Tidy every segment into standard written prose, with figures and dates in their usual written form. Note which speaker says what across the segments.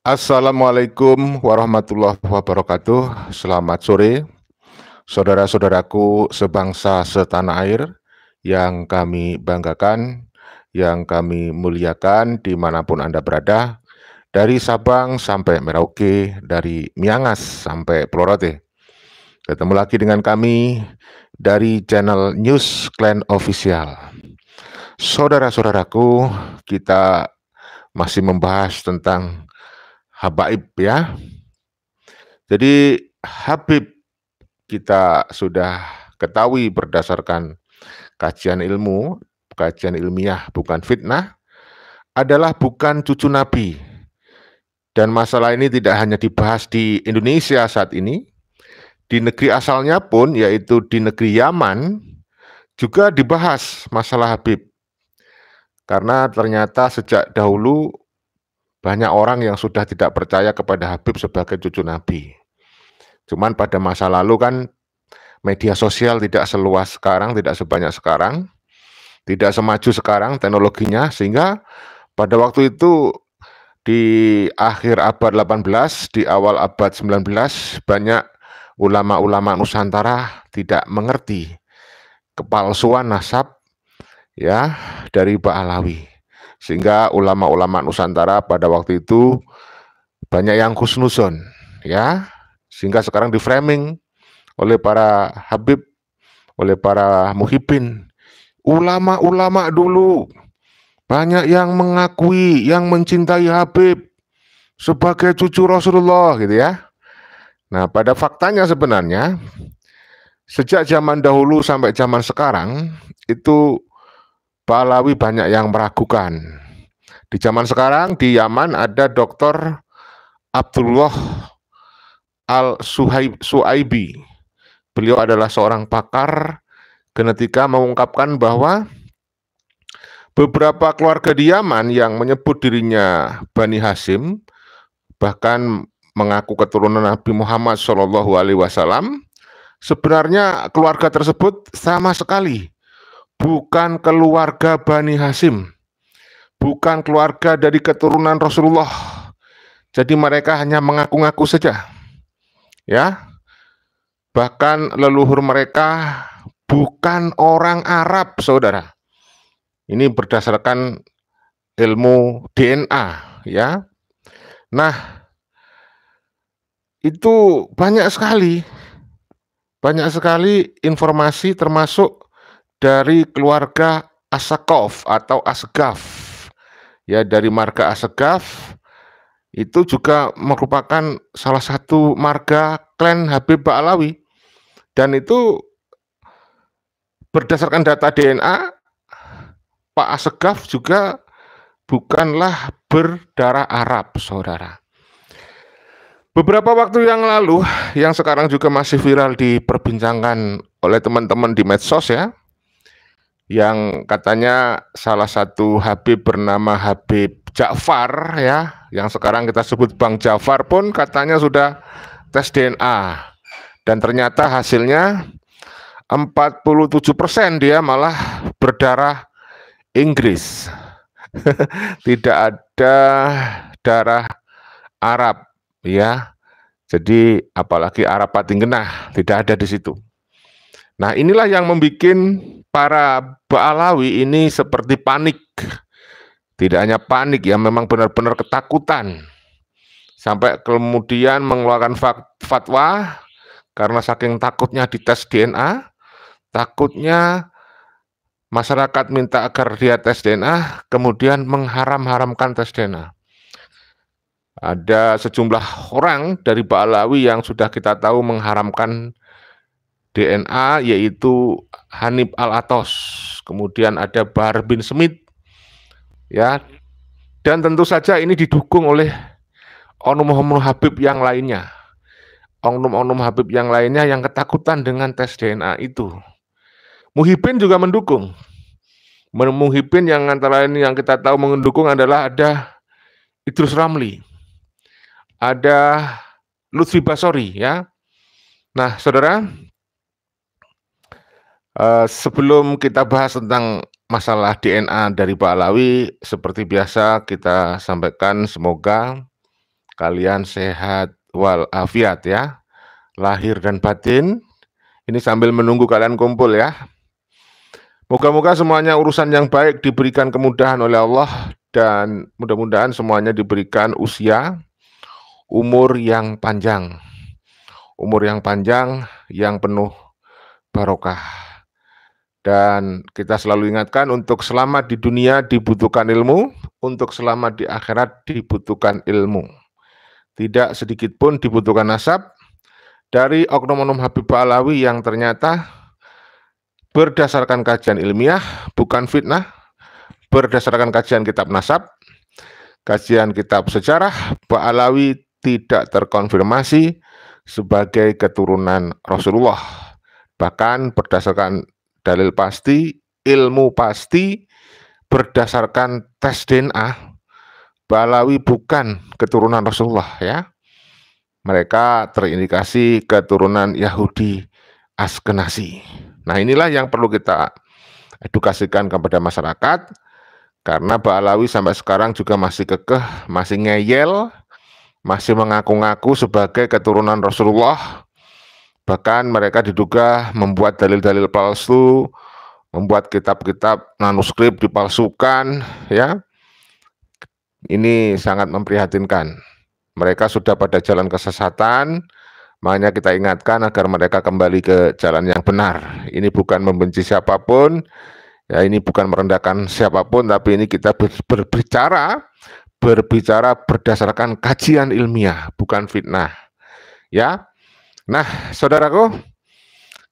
Speaker 1: Assalamualaikum warahmatullahi wabarakatuh. Selamat sore, saudara-saudaraku sebangsa setanah air yang kami banggakan, yang kami muliakan dimanapun Anda berada, dari Sabang sampai Merauke, dari Miangas sampai Pulau Rote. Ketemu lagi dengan kami dari channel News Clan Official. Saudara-saudaraku, kita masih membahas tentang habaib ya. Jadi Habib kita sudah ketahui berdasarkan kajian ilmu, kajian ilmiah bukan fitnah, adalah bukan cucu Nabi. Dan masalah ini tidak hanya dibahas di Indonesia saat ini, di negeri asalnya pun yaitu di negeri Yaman juga dibahas masalah Habib. Karena ternyata sejak dahulu banyak orang yang sudah tidak percaya kepada Habib sebagai cucu Nabi. Cuman pada masa lalu kan media sosial tidak seluas sekarang, tidak sebanyak sekarang, tidak semaju sekarang teknologinya, sehingga pada waktu itu di akhir abad 18, di awal abad 19, banyak ulama-ulama Nusantara tidak mengerti kepalsuan nasab ya dari Ba'alawi. Sehingga ulama-ulama Nusantara pada waktu itu banyak yang husnuzon ya, sehingga sekarang di framing oleh para Habib, oleh para muhibbin. Ulama-ulama dulu banyak yang mengakui, yang mencintai Habib sebagai cucu Rasulullah gitu ya. Nah, pada faktanya sebenarnya sejak zaman dahulu sampai zaman sekarang itu Ba'alawi banyak yang meragukan. Di zaman sekarang di Yaman ada Dr. Abdullah Al-Suaibi. Beliau adalah seorang pakar genetika mengungkapkan bahwa beberapa keluarga di Yaman yang menyebut dirinya Bani Hashim, bahkan mengaku keturunan Nabi Muhammad SAW, sebenarnya keluarga tersebut sama sekali bukan keluarga Bani Hashim, bukan keluarga dari keturunan Rasulullah. Jadi mereka hanya mengaku-ngaku saja. Ya. Bahkan leluhur mereka bukan orang Arab, Saudara. Ini berdasarkan ilmu DNA, ya. Nah, itu banyak sekali informasi termasuk dari keluarga As-Saqaf atau Asgaf. Ya, dari marga Asgaf itu juga merupakan salah satu marga klan Habib Ba'alawi. Dan itu berdasarkan data DNA, Pak Asgaf juga bukanlah berdarah Arab, Saudara. Beberapa waktu yang lalu, yang sekarang juga masih viral diperbincangkan oleh teman-teman di medsos ya, yang katanya salah satu Habib bernama Habib Ja'far ya, yang sekarang kita sebut Bang Ja'far pun katanya sudah tes DNA. Dan ternyata hasilnya 47% dia malah berdarah Inggris. Tidak ada darah Arab ya. Jadi apalagi Arab Patinggenah tidak ada di situ. Nah, inilah yang membuat para Ba'alawi ini seperti panik. Tidak hanya panik ya, memang benar-benar ketakutan. Sampai kemudian mengeluarkan fatwa karena saking takutnya dites DNA, takutnya masyarakat minta agar dia tes DNA, kemudian mengharam-haramkan tes DNA. Ada sejumlah orang dari Ba'alawi yang sudah kita tahu mengharamkan DNA, yaitu Hanif Al-Atos, kemudian ada Bahar bin Smith, ya, dan tentu saja ini didukung oleh oknum-oknum Habib yang lainnya, oknum-oknum Habib yang lainnya yang ketakutan dengan tes DNA itu. Muhibbin juga mendukung. Muhibbin yang antara ini yang kita tahu mendukung adalah ada Idrus Ramli, ada Lutfi Basori, ya. Nah, saudara, sebelum kita bahas tentang masalah DNA dari Ba'alawi, seperti biasa kita sampaikan semoga kalian sehat walafiat ya, lahir dan batin. Ini sambil menunggu kalian kumpul ya. Moga-moga semuanya urusan yang baik diberikan kemudahan oleh Allah, dan mudah-mudahan semuanya diberikan usia, umur yang panjang. Umur yang panjang, yang penuh barokah. Dan kita selalu ingatkan, untuk selamat di dunia dibutuhkan ilmu, untuk selamat di akhirat dibutuhkan ilmu. Tidak sedikit pun dibutuhkan nasab dari oknum-oknum Habib Ba'alawi yang ternyata berdasarkan kajian ilmiah, bukan fitnah, berdasarkan kajian kitab nasab, kajian kitab sejarah, Ba'alawi tidak terkonfirmasi sebagai keturunan Rasulullah. Bahkan berdasarkan dalil pasti, ilmu pasti, berdasarkan tes DNA, Ba'alawi bukan keturunan Rasulullah ya. Mereka terindikasi keturunan Yahudi Askenazi. Nah, inilah yang perlu kita edukasikan kepada masyarakat, karena Ba'alawi sampai sekarang juga masih kekeh, masih ngeyel, masih mengaku-ngaku sebagai keturunan Rasulullah. Bahkan mereka diduga membuat dalil-dalil palsu, membuat kitab-kitab manuskrip dipalsukan ya. Ini sangat memprihatinkan. Mereka sudah pada jalan kesesatan, makanya kita ingatkan agar mereka kembali ke jalan yang benar. Ini bukan membenci siapapun, ya, ini bukan merendahkan siapapun, tapi ini kita berbicara berdasarkan kajian ilmiah, bukan fitnah. Ya. Nah, saudaraku,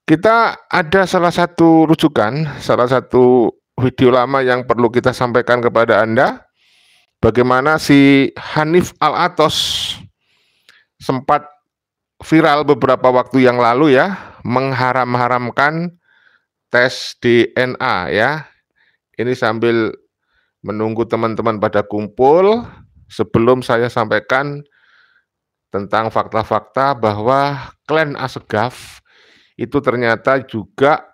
Speaker 1: kita ada salah satu rujukan, salah satu video lama yang perlu kita sampaikan kepada Anda. Bagaimana si Hanif Al-Athos sempat viral beberapa waktu yang lalu ya, mengharam-haramkan tes DNA ya. Ini sambil menunggu teman-teman pada kumpul, sebelum saya sampaikan tentang fakta-fakta bahwa klan Asegaf itu ternyata juga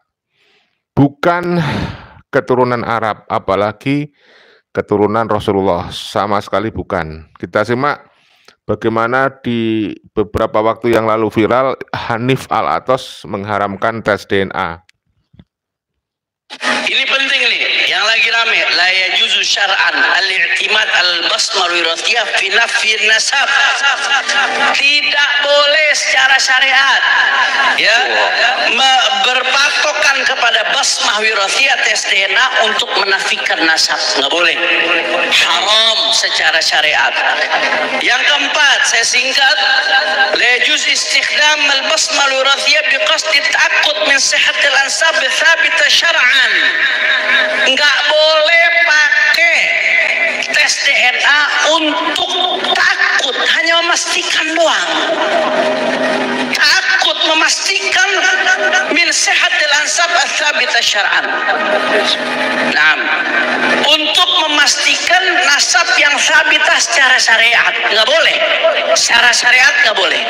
Speaker 1: bukan keturunan Arab, apalagi keturunan Rasulullah, sama sekali bukan. Kita simak bagaimana di beberapa waktu yang lalu viral Hanif Al-Athos mengharamkan tes DNA.
Speaker 2: Ini penting nih, yang lagi rame, la yajuzu syar'an al-i'timad al-basmah al-wirathiyah fi nafi nasab. Tidak boleh secara syariat ya berpatokan kepada basmah wirathiyah tes DNA untuk menafikan nasab. Nggak boleh. Haram secara syariat. Yang keempat, saya singkat, la yajuz istikhdam al-basmah al-wirathiyah biqasdi ta'aqqud min sihhatil ansab thabita syar'an. Nggak boleh pakai tes DNA untuk takut, hanya memastikan doang. Takut memastikan min sihhatil ansab ats-tsabita syar'an. Nah, untuk memastikan nasab yang sabitah secara syariat nggak boleh. Secara syariat nggak boleh.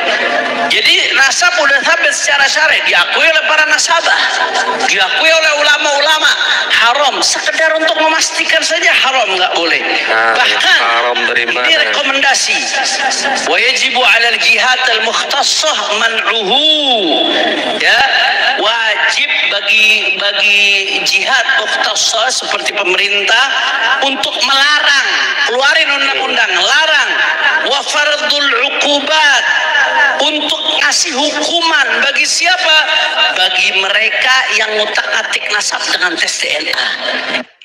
Speaker 2: Jadi nasab udah sabit secara syariat, diakui oleh para nasabah, diakui oleh ulama-ulama, haram. Sekedar untuk memastikan saja haram, nggak boleh. Bahkan ini rekomendasi, wa yajibu 'alal jihad al-mukhtassah man'uhu. Ya, wajib bagi jihad mukhtassah seperti pemerintah untuk melarang, keluarin undang-undang, larang, wa fardul 'uqubat, untuk ngasih hukuman bagi siapa? Bagi mereka yang ngutak-atik nasab dengan tes DNA.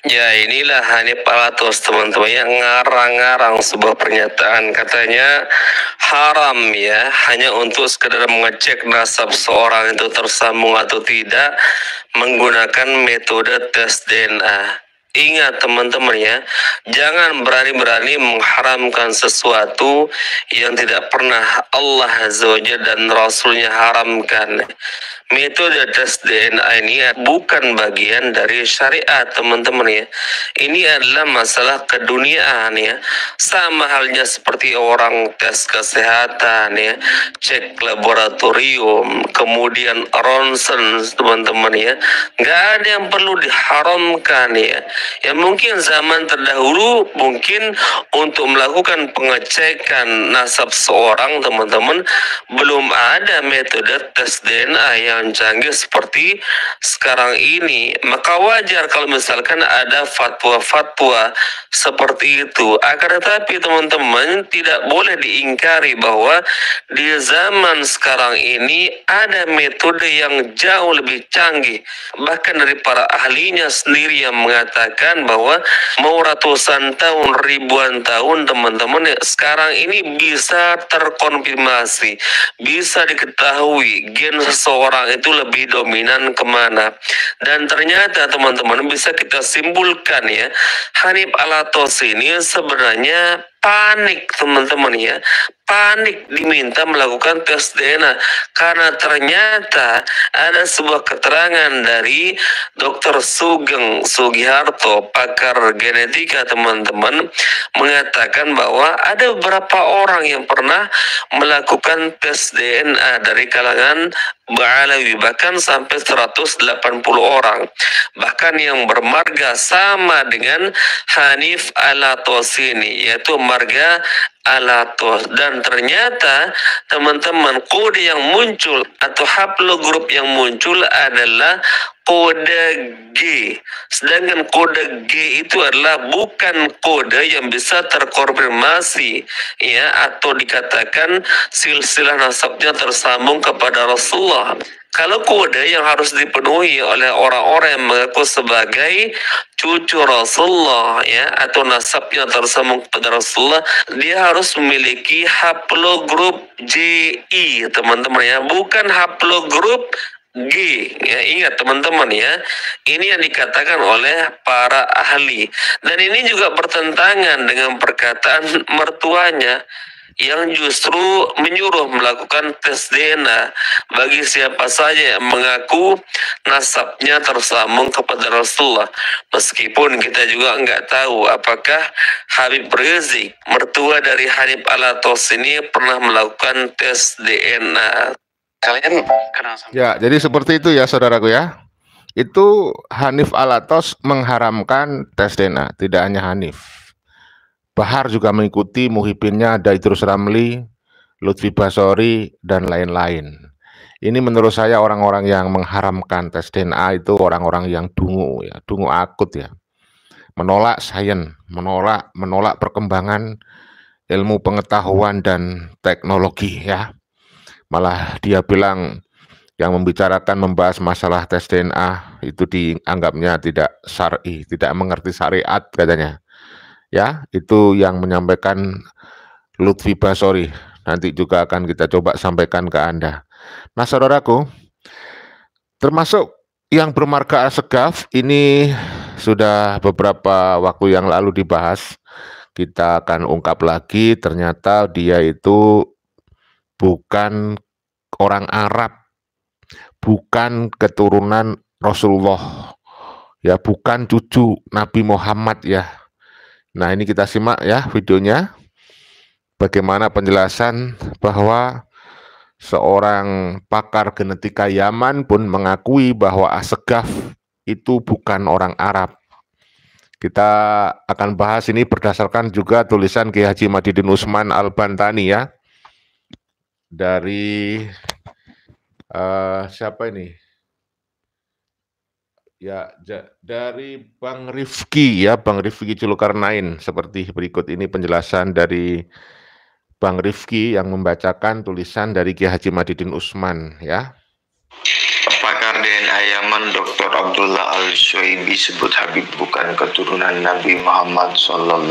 Speaker 3: Ya, inilah Hanif Al-Athos, teman-teman, yang ngarang-ngarang sebuah pernyataan, katanya haram ya hanya untuk sekedar mengecek nasab seorang itu tersambung atau tidak menggunakan metode tes DNA. Ingat teman-teman ya, jangan berani-berani mengharamkan sesuatu yang tidak pernah Allah Azza wa Jalla dan Rasulnya haramkan. metode tes DNA ini bukan bagian dari syariat, teman-teman ya. Ini adalah masalah keduniaan ya. Sama halnya seperti orang tes kesehatan ya, cek laboratorium, kemudian ronsen, teman-teman ya. Nggak ada yang perlu diharamkan ya. Ya mungkin zaman terdahulu mungkin untuk melakukan pengecekan nasab seorang, teman-teman, belum ada metode tes DNA yang canggih seperti sekarang ini. Maka wajar kalau misalkan ada fatwa-fatwa seperti itu. Akan tetapi teman-teman, tidak boleh diingkari bahwa di zaman sekarang ini ada metode yang jauh lebih canggih. Bahkan dari para ahlinya sendiri yang mengatakan bahwa mau ratusan tahun, ribuan tahun, teman-teman, sekarang ini bisa terkonfirmasi, bisa diketahui gen seseorang itu lebih dominan kemana. Dan ternyata teman-teman bisa kita simpulkan ya, Hanif Alatos ini sebenarnya panik, teman-teman ya. Panik diminta melakukan tes DNA karena ternyata ada sebuah keterangan dari Dr. Sugeng Sugiharto, pakar genetika, teman-teman, mengatakan bahwa ada beberapa orang yang pernah melakukan tes DNA dari kalangan Ba'alawi, bahkan sampai 180 orang, bahkan yang bermarga sama dengan Hanif Alatos ini, yaitu marga Alatos. Dan ternyata teman-teman, kode yang muncul atau haplogrup yang muncul adalah kode G. Sedangkan kode G itu adalah bukan kode yang bisa terkonfirmasi ya, atau dikatakan silsilah nasabnya tersambung kepada Rasulullah. Kalau kode yang harus dipenuhi oleh orang-orang yang mengaku sebagai cucu Rasulullah ya, atau nasabnya tersambung kepada Rasulullah, dia harus memiliki haplogrup JI, teman-teman ya, bukan haplogrup G ya. Ingat teman-teman ya, ini yang dikatakan oleh para ahli, dan ini juga bertentangan dengan perkataan mertuanya yang justru menyuruh melakukan tes DNA bagi siapa saja yang mengaku nasabnya tersambung kepada Rasulullah. Meskipun kita juga nggak tahu apakah Habib Rizik, mertua dari Hanif Alatos ini, pernah melakukan tes DNA. Kalian kenal sama?
Speaker 1: Ya, jadi seperti itu ya saudaraku ya. Itu Hanif Alatos mengharamkan tes DNA, tidak hanya Hanif. Bahar juga mengikuti, Muhyiddinnya ada Idrus Ramli, Lutfi Basori, dan lain-lain. Ini menurut saya orang-orang yang mengharamkan tes DNA itu orang-orang yang dungu ya, dungu akut ya. Menolak sains, menolak perkembangan ilmu pengetahuan dan teknologi ya. Malah dia bilang yang membahas masalah tes DNA itu dianggapnya tidak syar'i, tidak mengerti syariat katanya. Ya, itu yang menyampaikan Lutfi Basori. Nanti juga akan kita coba sampaikan ke Anda. Nah, saudaraku, termasuk yang bermarga Asegaf ini sudah beberapa waktu yang lalu dibahas. Kita akan ungkap lagi, ternyata dia itu bukan orang Arab, bukan keturunan Rasulullah, ya, bukan cucu Nabi Muhammad ya. Nah, ini kita simak ya videonya, bagaimana penjelasan bahwa seorang pakar genetika Yaman pun mengakui bahwa Asegaf itu bukan orang Arab. Kita akan bahas ini berdasarkan juga tulisan Kiai Haji Madidin Usman Al-Bantani ya, dari siapa ini? Ya, dari Bang Rifki ya, Bang Rifki Zulkarnain. Seperti berikut ini penjelasan dari Bang Rifki yang membacakan tulisan dari Kiai Haji Madidin Usman ya.
Speaker 4: Pakar DNA Yaman Dr. Abdullah Al-Shuaibi sebut Habib bukan keturunan Nabi Muhammad SAW.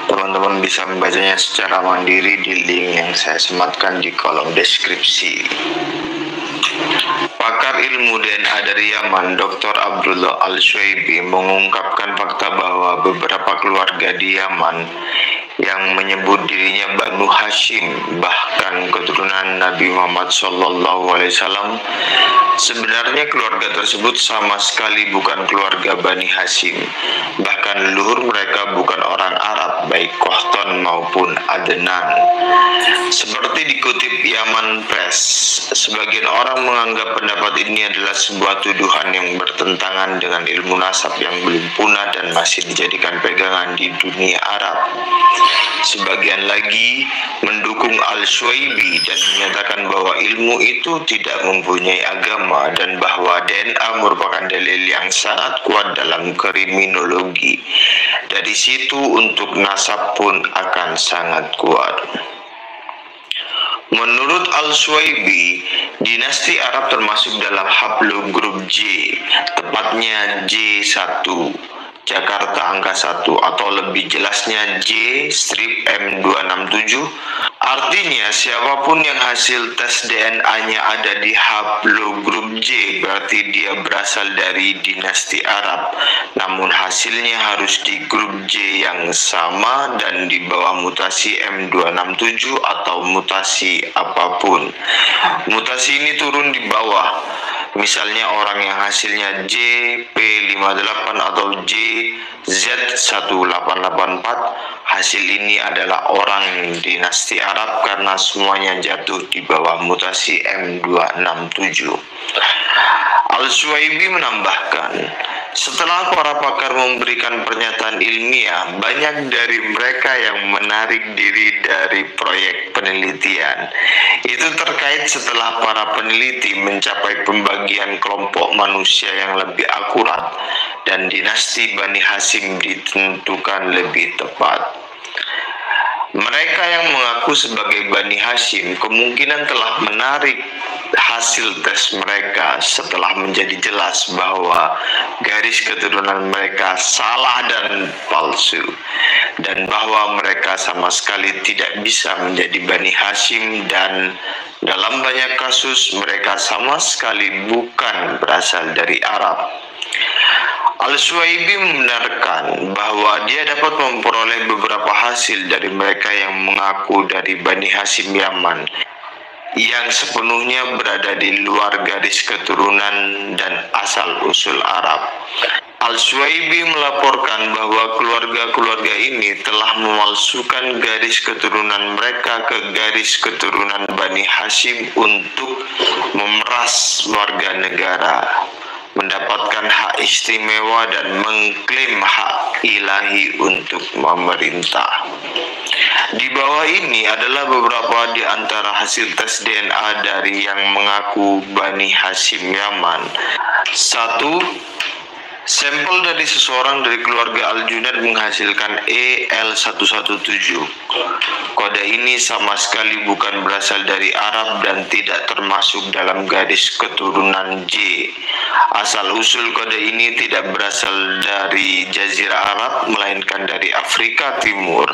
Speaker 4: Teman-teman bisa membacanya secara mandiri di link yang saya sematkan di kolom deskripsi. Pakar ilmu DNA dari Yaman, Dr. Abdullah Al-Shuaibi, mengungkapkan fakta bahwa beberapa keluarga di Yaman yang menyebut dirinya Banu Hashim, bahkan keturunan Nabi Muhammad SAW. Sebenarnya keluarga tersebut sama sekali bukan keluarga Bani Hashim. Bahkan leluhur mereka bukan orang Arab, baik Qahtan maupun Adnan. Seperti dikutip Yaman Press, sebagian orang menganggap pendapat ini adalah sebuah tuduhan yang bertentangan dengan ilmu nasab yang belum punah dan masih dijadikan pegangan di dunia Arab. Sebagian lagi mendukung Al-Shuaibi dan menyatakan bahwa ilmu itu tidak mempunyai agama dan bahwa DNA merupakan dalil yang sangat kuat dalam kriminologi. Dari situ untuk nasab pun akan sangat kuat. Menurut Al-Shuaibi, dinasti Arab termasuk dalam haplogrup J, tepatnya J1, Jakarta angka 1, atau lebih jelasnya J-M267. Artinya siapapun yang hasil tes DNA-nya ada di haplogrup J berarti dia berasal dari dinasti Arab. Namun hasilnya harus di grup J yang sama dan di bawah mutasi M267 atau mutasi apapun. Mutasi ini turun di bawah. Misalnya orang yang hasilnya JP58 atau JZ1884, hasil ini adalah orang dinasti Arab karena semuanya jatuh di bawah mutasi M267. Al-Shuaibi menambahkan, setelah para pakar memberikan pernyataan ilmiah, banyak dari mereka yang menarik diri dari proyek penelitian. Itu terkait setelah para peneliti mencapai pembagian kelompok manusia yang lebih akurat dan dinasti Bani Hashim ditentukan lebih tepat. Mereka yang mengaku sebagai Bani Hashim kemungkinan telah menarik hasil tes mereka setelah menjadi jelas bahwa garis keturunan mereka salah dan palsu, dan bahwa mereka sama sekali tidak bisa menjadi Bani Hashim, dan dalam banyak kasus mereka sama sekali bukan berasal dari Arab. Al-Shuaibi membenarkan bahwa dia dapat memperoleh beberapa hasil dari mereka yang mengaku dari Bani Hashim Yaman yang sepenuhnya berada di luar garis keturunan dan asal-usul Arab. Al-Shuaibi melaporkan bahwa keluarga-keluarga ini telah memalsukan garis keturunan mereka ke garis keturunan Bani Hashim untuk memeras warga negara, mendapatkan hak istimewa dan mengklaim hak ilahi untuk memerintah. Di bawah ini adalah beberapa di antara hasil tes DNA dari yang mengaku Bani Hashim Yaman. 1. Sampel dari seseorang dari keluarga Al-Junaid menghasilkan EL117. Kode ini sama sekali bukan berasal dari Arab dan tidak termasuk dalam garis keturunan J. Asal-usul kode ini tidak berasal dari Jazirah Arab, melainkan dari Afrika Timur.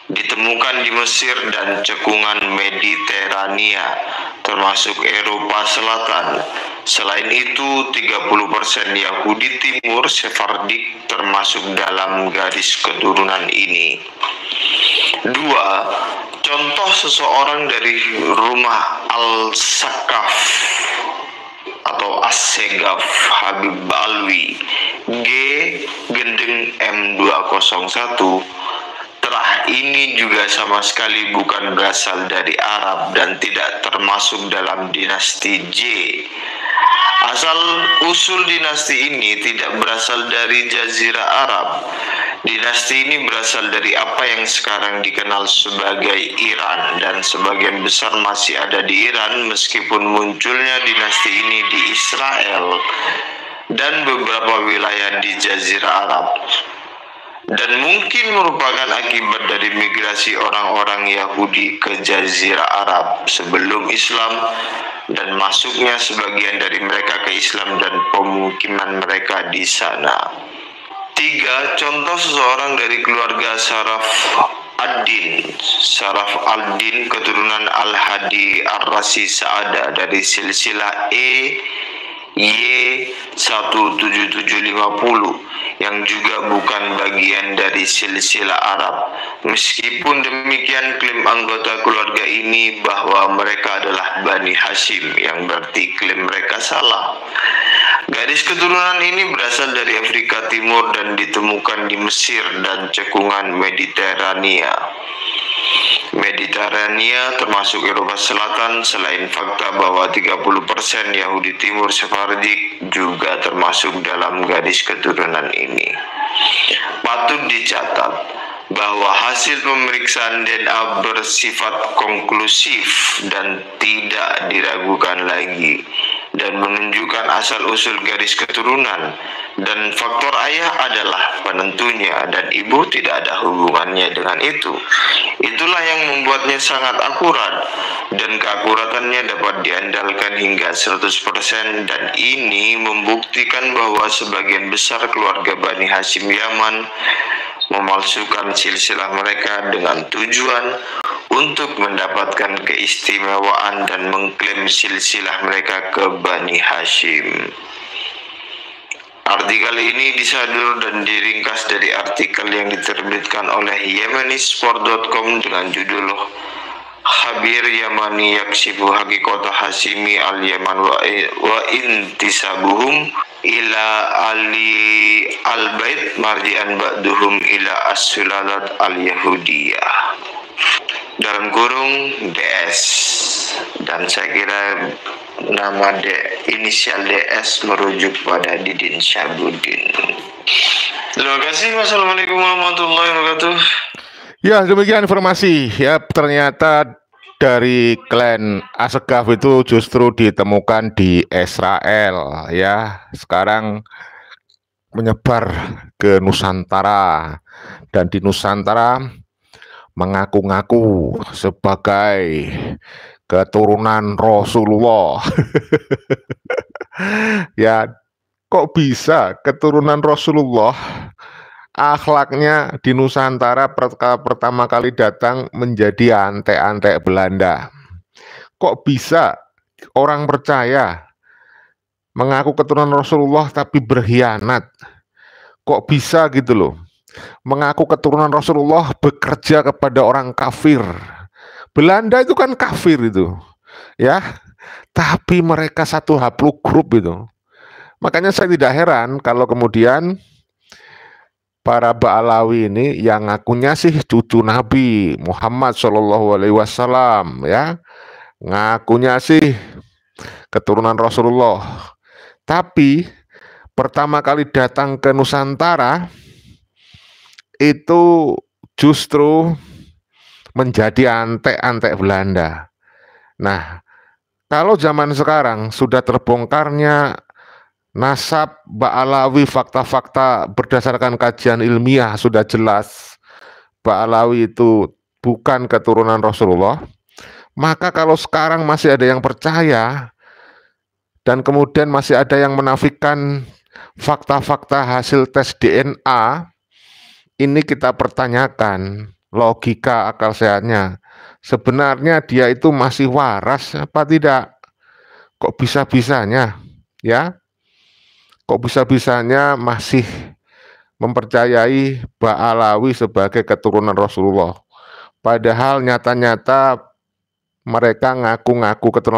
Speaker 4: Ditemukan di Mesir dan cekungan Mediterania, termasuk Eropa Selatan. Selain itu, 30% Yahudi Timur Sephardik termasuk dalam garis keturunan ini. 2. Contoh seseorang dari rumah Al-Sakaf atau As-Segaf Habib Balwi, G gendeng M201. Terah ini juga sama sekali bukan berasal dari Arab dan tidak termasuk dalam dinasti J. Asal usul dinasti ini tidak berasal dari Jazirah Arab. Dinasti ini berasal dari apa yang sekarang dikenal sebagai Iran, dan sebagian besar masih ada di Iran meskipun munculnya dinasti ini di Israel dan beberapa wilayah di Jazirah Arab, dan mungkin merupakan akibat dari migrasi orang-orang Yahudi ke Jazirah Arab sebelum Islam dan masuknya sebagian dari mereka ke Islam dan pemukiman mereka di sana. 3. Contoh seseorang dari keluarga Saraf al-Din keturunan Al-Hadi Ar-Rasi Sa'ada dari silsilah Y 17750 yang juga bukan bagian dari silsilah Arab. Meskipun demikian, klaim anggota keluarga ini bahwa mereka adalah Bani Hashim, yang berarti klaim mereka salah. Gadis keturunan ini berasal dari Afrika Timur dan ditemukan di Mesir dan cekungan Mediterania termasuk Eropa Selatan. Selain fakta bahwa 30% Yahudi Timur Sephardic juga termasuk dalam gadis keturunan ini, patut dicatat bahwa hasil pemeriksaan DNA bersifat konklusif dan tidak diragukan lagi, dan menunjukkan asal-usul garis keturunan, dan faktor ayah adalah penentunya dan ibu tidak ada hubungannya dengan itu. Itulah yang membuatnya sangat akurat, dan keakuratannya dapat diandalkan hingga 100%, dan ini membuktikan bahwa sebagian besar keluarga Bani Hashim Yaman memalsukan silsilah mereka dengan tujuan untuk mendapatkan keistimewaan dan mengklaim silsilah mereka ke Bani Hashim. Artikel ini disadur dan diringkas dari artikel yang diterbitkan oleh Yemenisport.com dengan judul Khabir Yamani Yaksifu Hakikota Hashimi al-Yaman wa intisabuhum ila ali al-bait marji'an ba'duhum ila as-sulalat al-yahudiyah, dalam kurung DS. Dan saya kira nama inisial DS merujuk pada Didin Syahbudin. Terima kasih. Wassalamualaikum warahmatullahi wabarakatuh.
Speaker 1: Ya, demikian informasi ya. Ternyata dari klan Asegaf itu justru ditemukan di Israel ya. Sekarang menyebar ke Nusantara, dan di Nusantara mengaku-ngaku sebagai keturunan Rasulullah. Ya, kok bisa keturunan Rasulullah? Akhlaknya di Nusantara pertama kali datang menjadi antek-antek Belanda. Kok bisa orang percaya mengaku keturunan Rasulullah tapi berkhianat? Kok bisa gitu loh? Mengaku keturunan Rasulullah bekerja kepada orang kafir. Belanda itu kan kafir itu, ya. Tapi mereka satu haplogroup itu. Makanya saya tidak heran kalau kemudian para Ba'alawi ini yang ngakunya sih cucu Nabi Muhammad SAW, ya, ngakunya sih keturunan Rasulullah, tapi pertama kali datang ke Nusantara itu justru menjadi antek-antek Belanda. Nah, kalau zaman sekarang sudah terbongkarnya nasab Ba'alawi, fakta-fakta berdasarkan kajian ilmiah sudah jelas Ba'alawi itu bukan keturunan Rasulullah, maka kalau sekarang masih ada yang percaya dan kemudian masih ada yang menafikan fakta-fakta hasil tes DNA, ini kita pertanyakan logika akal sehatnya. Sebenarnya dia itu masih waras apa tidak? Kok bisa-bisanya, ya? Kok bisa-bisanya masih mempercayai Ba'alawi sebagai keturunan Rasulullah? Padahal nyata-nyata mereka ngaku-ngaku keturunan